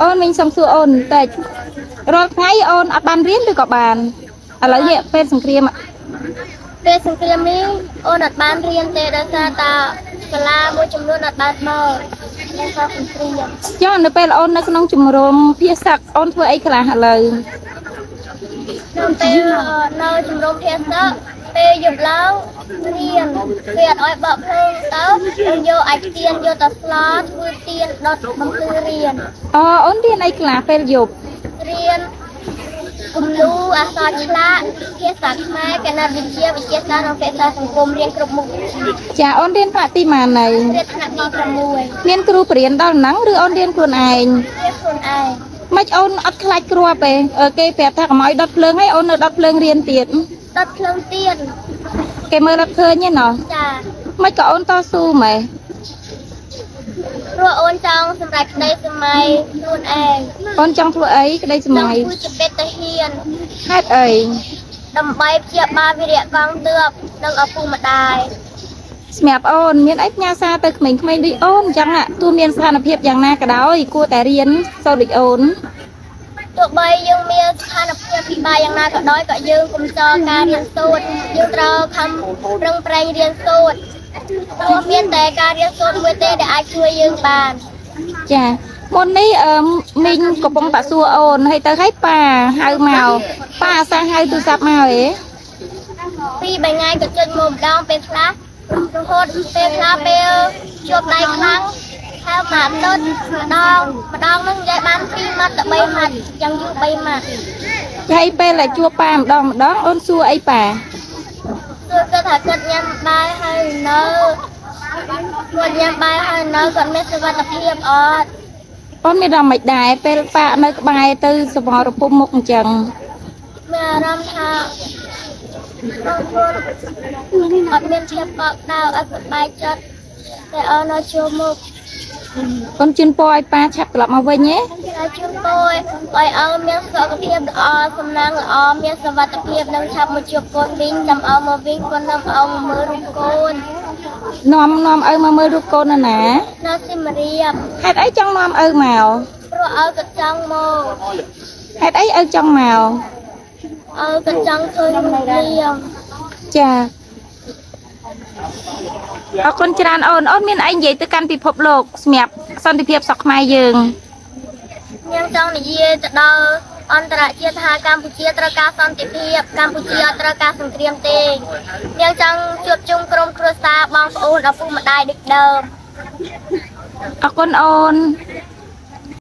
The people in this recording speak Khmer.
អូនវិញសុំសួរអូនតែរាល់ថ្ងៃអូនអត់បានរៀនឬក៏បានឥឡូវនេះពេលសង្គ្រាមពេលសង្គ្រាមនេះអូនអត់បានរៀនទេដោយសារតាសាលាមួយចំនួនអត់បានបើកដោយសារសង្គ្រាមចុះនៅពេលអូននៅក្នុងជំរំភាសាអូនធ្វើអីខ្លះឥឡូវនៅពេលនៅជំរំភាសាពេលយប់ឡើងរៀនគេអត់ឲ្យបើកភ្លើងទៅអូនយកអាចទៀនយកទៅស្លាធ្វើទៀនដុតបំភ្លឺរៀនអូនរៀនអីខ្លះពេលយប់រៀនគំនូអក្សរឆ្លាក់ភាសាខ្មែរគណិតវិទ្យាវិទ្យាសាស្ត្រនិងភាសាសង្គមរៀនគ្រប់មុខចាអូនរៀនថ្នាក់ទីម៉ានណៃរៀនថ្នាក់ទី6មានគ្រូបរៀនដល់ហ្នឹងឬអូនរៀនខ្លួនឯងរៀនខ្លួនឯងមិនអូនអត់ខ្លាចគ្រាប់ទេគេប្រាប់ថាកុំឲ្យដុតភ្លើងហើយអូននៅដុតភ្លើងរៀនទៀតដុតភ្លើងទៀតគេមើលអត់ឃើញទេណោះចាមិនក៏អូនតស៊ូម៉េចព្រោះអូនចង់សម្រេចក្តីសម័យខ្លួនឯងអូនចង់ធ្វើអីក្តីសម័យចង់ធ្វើជាបេតាហ៊ានហេតុអីដើម្បីព្យាបាលវីរៈកងទ័ពនិងឪពុកម្ដាយសម្រាប់អូនមានអីផ្ញើសារទៅក្មេងៗដូចអូនចឹងទោះមានស្ថានភាពយ៉ាងណាក៏ដោយគួរតែរៀនសូត្រដូចអូនទោះបីយើងមានស្ថានភាពពិបាកយ៉ាងណាក៏ដោយក៏យើងកុំចោលការរៀនសូត្រយើងត្រូវខំប្រឹងប្រែងរៀនសូត្រព្រោះមានតែការរៀនសូត្រមួយទេដែលអាចជួយយើងបានចាមុននេះមីងកំពុងតាសួរអូនហើយទៅឲ្យប៉ាហៅមកប៉ាអាសាហៅទូរស័ព្ទមកហ៎ពី3ថ្ងៃក៏ចុចមកម្ដងពេលខ្លះរហូតពេលខ្លះពេលជួបដៃខ្លាំងហើយមកទៅម្ដងហ្នឹងនិយាយបាន2ម៉ាត់ទៅ3ម៉ាត់យ៉ាងយូរ3ម៉ាត់ហើយពេលដែលជួបប៉ាម្ដងអូនសួរអីប៉ាសួរគាត់ថាគាត់ញ៉ាំបាយហើយនៅគាត់ញ៉ាំបាយហើយនៅគាត់មានសុខភាពអត់អូនមានអារម្មណ៍មិនដែរពេលប៉ានៅក្បែរទៅសមរភូមិមុខអញ្ចឹងមានអារម្មណ៍ថាអត់មានភាពកក់ក្ដៅអត់សប្បាយចិត្តតែអូននៅជួបមុខអូនជូនពរឲ្យប៉ាឆាប់ត្រឡប់មកវិញទេហើយជូនពរឲ្យអូនមានសុខភាពល្អសំណាងល្អមានសុវត្ថិភាពនិងឆាប់មកជួបកូនវិញចាំអូនមកវិញគាត់នាំអូនមកមើលរូបកូននាំឪមកមើលរូបកូនណានៅសៀមរាបហេតុអីចង់នាំឪមកព្រោះឪគាត់ចង់មកហេតុអីឪចង់មកឪគាត់ចង់ឃើញរូបនាងចាអរគុណច្រើនអូនមានអីនិយាយទៅកាន់ពិភពលោកសម្រាប់សន្តិភាពសកខ្មែរយើងនាងចង់និយាយទៅដល់អន្តរជាតិថាកម្ពុជាត្រូវការសន្តិភាពកម្ពុជាអត់ត្រូវការសង្គ្រាមទេនាងចង់ជួបជុំក្រុមគ្រួសារបងប្អូនឪពុកម្ដាយដូចដើមអរគុណអូន